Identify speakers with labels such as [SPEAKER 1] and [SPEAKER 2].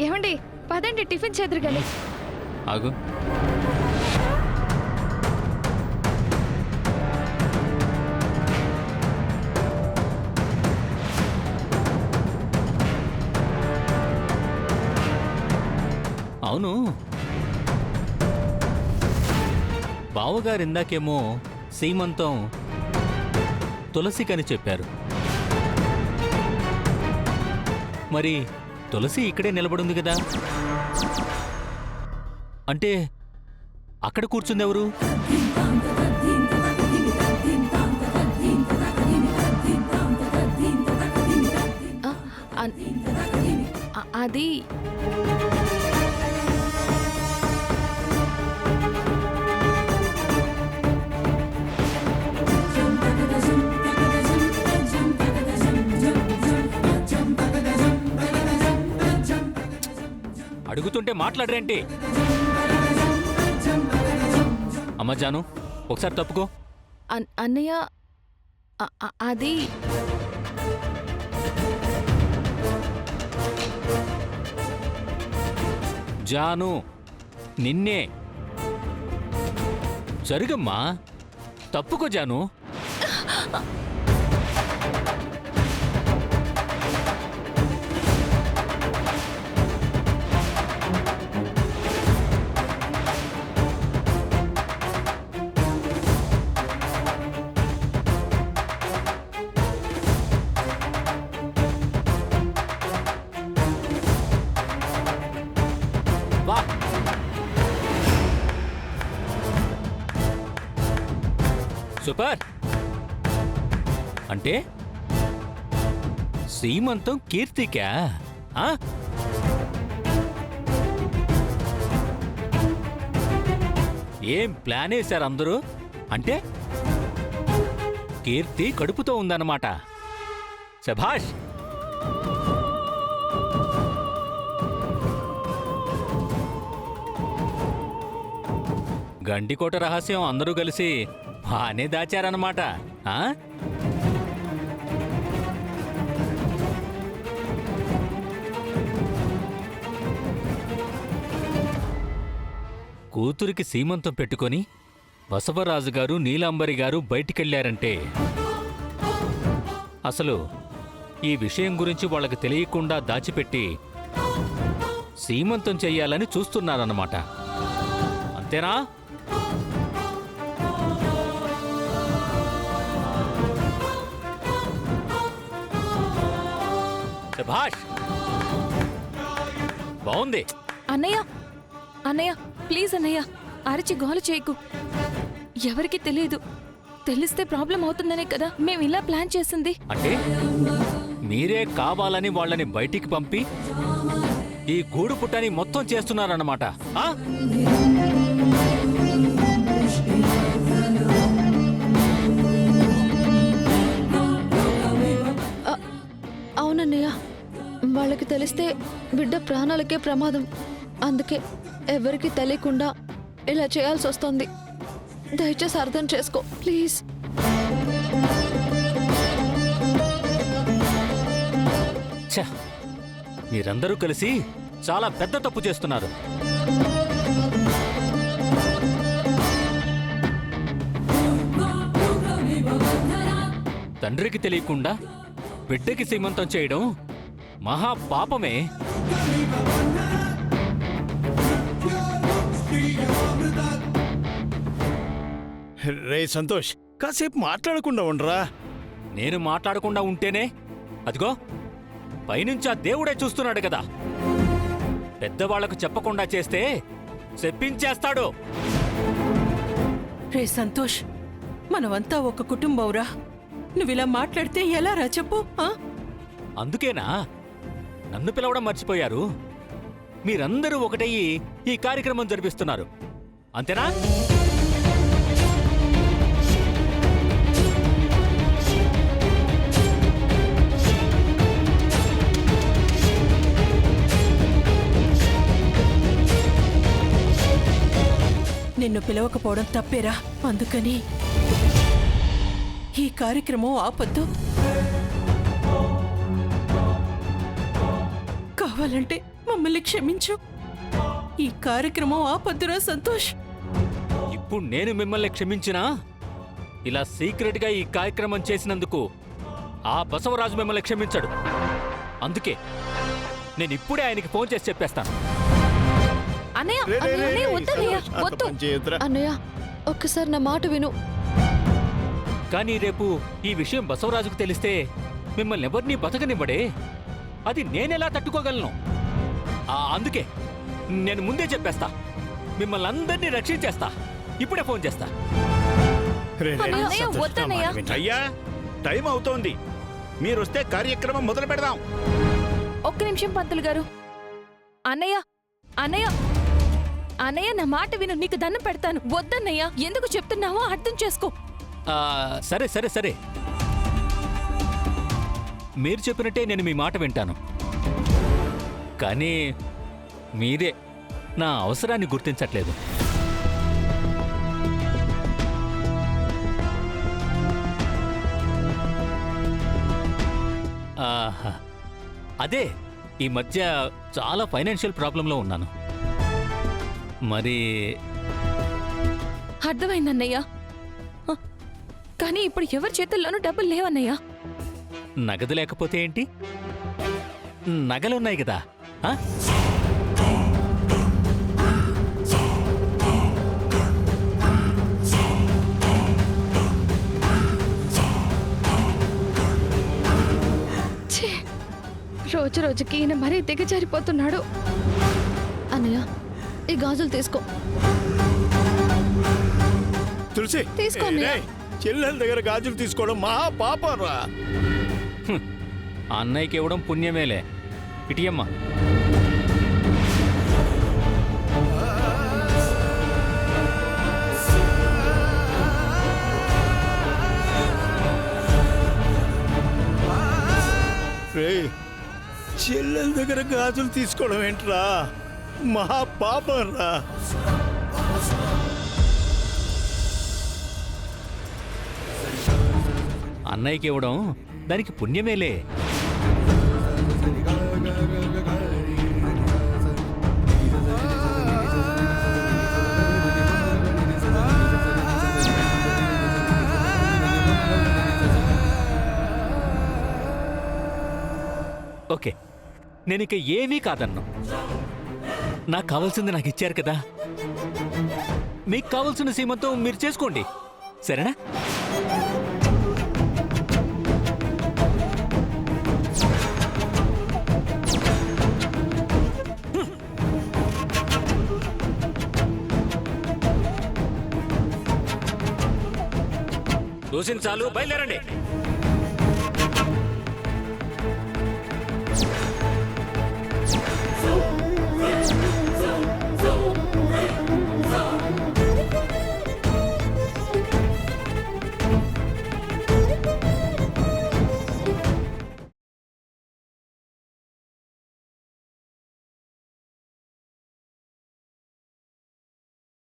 [SPEAKER 1] ఏమండి పదండి టిఫిన్ చేద్దరు కానీ.
[SPEAKER 2] ఆగు. అవును, బావగారు ఇందాకేమో సీమంతం తులసికని చెప్పారు. మరి తులసి ఇక్కడే నిలబడుంది కదా, అంటే అక్కడ కూర్చుందెవరు?
[SPEAKER 1] అది
[SPEAKER 2] అడుగుతుంటే మాట్లాడరేంటి? అమ్మ జాను, ఒకసారి తప్పుకో.
[SPEAKER 1] అన్నయ్య అది
[SPEAKER 2] జాను, నిన్నే. జరుగమ్మా, తప్పుకో జాను. సూపర్. అంటే సీమంతం కీర్తికా? ఏం ప్లాన్ వేశారు అందరూ? అంటే కీర్తి కడుపుతో ఉందన్నమాట. శభాష్. గండికోట రహస్యం అందరూ కలిసి బానే దాచారన్నమాట. కూతురికి సీమంతం పెట్టుకొని బసవరాజు గారు నీలాంబరి గారు బయటికెళ్లారంటే అసలు ఈ విషయం గురించి వాళ్ళకి తెలియకుండా దాచిపెట్టి సీమంతం చెయ్యాలని చూస్తున్నారన్నమాట. అంతేనా? శభాష్, బాగుంది.
[SPEAKER 1] అన్నయ్య అన్నయ్య ప్లీజ్ అన్నయ్య, అరిచి గోల చేయకు. ఎవరికి తెలియదు, తెలిస్తే ప్రాబ్లం అవుతుందనే కదా మేము ఇలా ప్లాన్ చేసింది.
[SPEAKER 2] అంటే మీరే కావాలని వాళ్ళని బయటికి పంపి ఈ గూడు పుట్టని మొత్తం చేస్తున్నారన్నమాట.
[SPEAKER 1] అవునన్నయ్య, వాళ్ళకి తెలిస్తే బిడ్డ ప్రాణాలకే ప్రమాదం. అందుకే ఎవరికి తెలియకుండా ఇలా చేయాల్సి వస్తుంది. దయచేసి అర్థం చేసుకో ప్లీజ్.
[SPEAKER 2] మీరందరూ కలిసి చాలా పెద్ద తప్పు చేస్తున్నారు. తండ్రికి తెలియకుండా బిడ్డకి సీమంతం చేయడం మహా పాపమే.
[SPEAKER 3] రే సంతోష్, కాసేపు మాట్లాడకుండా ఉండరా.
[SPEAKER 2] నేను మాట్లాడకుండా ఉంటేనే అదిగో పైనుంచి ఆ దేవుడే చూస్తున్నాడు కదా. పెద్దవాళ్లకు చెప్పకుండా చేస్తే చెప్పించేస్తాడు.
[SPEAKER 4] రే సంతోష్, మనమంతా ఒక కుటుంబంరా. నువ్విలా మాట్లాడితే ఎలా రా చెప్పు?
[SPEAKER 2] అందుకేనా నన్ను పిలవడం మర్చిపోయారు? మీరందరూ ఒకటయ్యి ఈ కార్యక్రమం జరిపిస్తున్నారు, అంతేనా?
[SPEAKER 4] నిన్ను పిలవకపోవడం తప్పేరా. అందుకని ఈ కార్యక్రమం ఆపొద్దు. కావాలంటే మమ్మల్ని క్షమించు. ఈ కార్యక్రమం ఆపద్దురా సంతోష్.
[SPEAKER 2] ఇప్పుడు నేను మిమ్మల్ని క్షమించినా ఇలా సీక్రెట్గా ఈ కార్యక్రమం చేసినందుకు ఆ బసవరాజు మిమ్మల్ని క్షమించడు. అందుకే నేను ఇప్పుడే ఆయనకి ఫోన్ చేసి చెప్పేస్తాను.
[SPEAKER 1] అన్నయ్య
[SPEAKER 3] రే, రే, రే,
[SPEAKER 1] అన్నయ్య,
[SPEAKER 3] రే,
[SPEAKER 1] వద్దన్నయ్య,
[SPEAKER 3] సంతోష్, అంత
[SPEAKER 1] వద్దు.
[SPEAKER 3] పని చేయొద్దురా.
[SPEAKER 1] అన్నయ్య ఒక్కసారి నా మాట విను.
[SPEAKER 2] కానీ రేపు ఈ విషయం బసవరాజుకు తెలిస్తే మిమ్మల్ని ఎవరినీ బతకనివ్వడే. అది నేనెలా తట్టుకోగలను? అందుకే నేను ముందే చెప్పేస్తా, మిమ్మల్ని అందరినీ రక్షించేస్తా. ఇప్పుడే ఫోన్ చేస్తా.
[SPEAKER 3] రే, రే,
[SPEAKER 1] అన్నయ్య,
[SPEAKER 3] సంతోష్, నా
[SPEAKER 1] వద్దన్నయ్య.
[SPEAKER 3] మాట విను.
[SPEAKER 5] అయ్యా టైం అవుతోంది, మీరొస్తే కార్యక్రమం మొదలు పెడదాం.
[SPEAKER 6] ఒక్క నిమిషం పంతులు గారు. అన్నయ్య అన్నయ్య అన్నయ్య, నా మాట విను, నీకు దండం పెడతాను. వద్దన్నయ్య, ఎందుకు చెప్తున్నావో అర్థం చేసుకో.
[SPEAKER 2] సరే సరే సరే, మీరు చెప్పినట్టే నేను మీ మాట వింటాను. కానీ మీరే నా అవసరాన్ని గుర్తించట్లేదు. అదే ఈ మధ్య చాలా ఫైనాన్షియల్ ప్రాబ్లంలో ఉన్నాను. మరి
[SPEAKER 6] అర్థమైందన్నయ్య. హ, కానీ ఇప్పుడు ఎవరి చేతుల్లోనూ డబ్బులు లేవన్నయ్య.
[SPEAKER 2] నగదు లేకపోతే ఏంటి? నగలున్నాయి కదా. ఆ?
[SPEAKER 1] ఛీ, రోజు రోజుకి ఈయన మరీ దిగజారిపోతున్నాడు. అన్నయ్య ఈ గాజులు తీసుకో.
[SPEAKER 3] తులసి,
[SPEAKER 1] తీసుకో అన్నయ్య.
[SPEAKER 3] రేయ్, చెల్లెల దగ్గర గాజులు తీసుకోవడం మహా పాపం రా.
[SPEAKER 2] అన్నయ్యకి ఇవ్వడం పుణ్యమేలే. ఇటియమ్మా.
[SPEAKER 3] రేయ్, చెల్లెల దగ్గర గాజులు తీసుకోవడం ఏంట్రా? మహా పాపం రా.
[SPEAKER 2] అన్నయ్యకి ఇవ్వడం దానికి పుణ్యమేలే. ఓకే, నేనిక ఏమీ కాదన్ను. నాకు కావాల్సింది నాకు ఇచ్చారు కదా. మీకు కావాల్సిన సీమంతో మీరు చేసుకోండి, సరేనా? చూసిన చాలు, బయలుదేరండి.